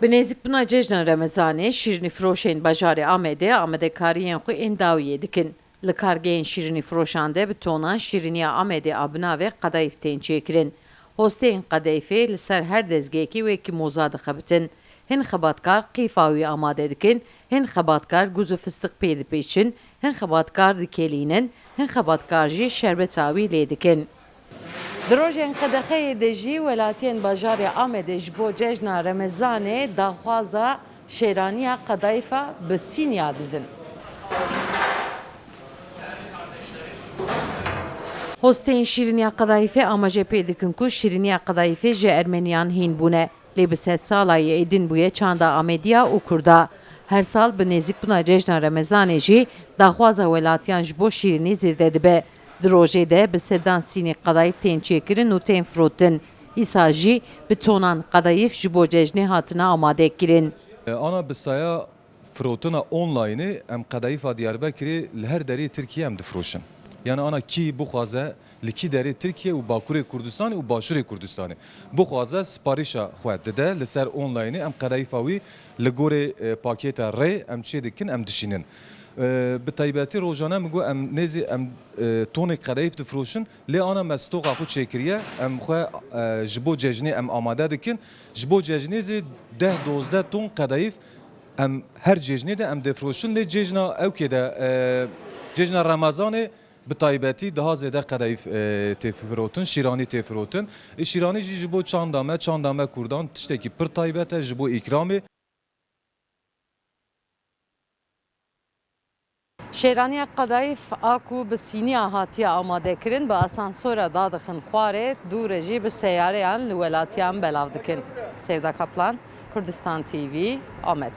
Binêzik buna cejna Remezanê şîrînîfiroşên bajarê Amedê kariyên xwe ên dawiyê dikin. Li kargehên şîrînîfiroşan de bi tonan şîrîniya Amedê a binavê qedayîf tên çêkirin. Hosteyên qedayîfê li ser her dezgehekî wekî moza dixebitin. Hin xebatkar qîfa wî amade dikin, hin xebatkar guz û fistik pê dipêçin, hin xebatkar dikelînin, hin xebatkar jî şerbeça wî lê dikin. Di rojên qedexeyê de jî welatiyên bajarê Amedê ji bo cejna Remezanê daxwaza şêraniya qedayîfa bi Sînya didin. Hosteyên şîriniya qedayîfê amaje pê dikin ku şîriniya qedayîfê ji Ermeniyan hîn bûne. Lê bi sed salayê êdin bûye çanda Amediya û Kurda. Her sal bi nêzik bûna cejna Remezanê jî daxwaza welatiyan ji bo şîrinî zêde dibe. Di rojê de bi sedan sînê qedayîf tên çêkirin û tên firotin. Îsa jî bi tonan qedayîf ji bo cejnê hatine amadekirin. Ana bi saya firotina online'ê em qedayîfa Diyarbekirê li her derê Tirkiye em difroşin. Yani ana kî bixwaze li kî derê Tirkiye û Bakurê Kurdistanê û Başûrê Kurdistanê bixwaze siparîşa xwe dide li ser online'ê em qedayîfa wî li gorê pakêta rê em çê dikin em dişînin. Bi taybetî rojane min got em nêzî em tonê qedayîf difroşin lê ana me stoqa xwe çêkiriye em xwe ji bo cejnê em amade dikin ji bo cejnê zê 10-12 ton qedayîf em her cejnê de em difroşin lê cejna ewkê de cejna Remezanê bi taybetî daha zêde qedayîf tê firotin, şîranî tê firotin. Şîranî jî ji bo çanda me Kurdan tiştekî pir taybet e ji bo îkramê. Şêraniya qedayîf a ku bi Sîniya hatiye amadekirin bi asansora dadixin xwarê dûre jî bi seyareyan li welatiyan belav dikin. Sevda Kaplan, Kurdistan TV, Amed.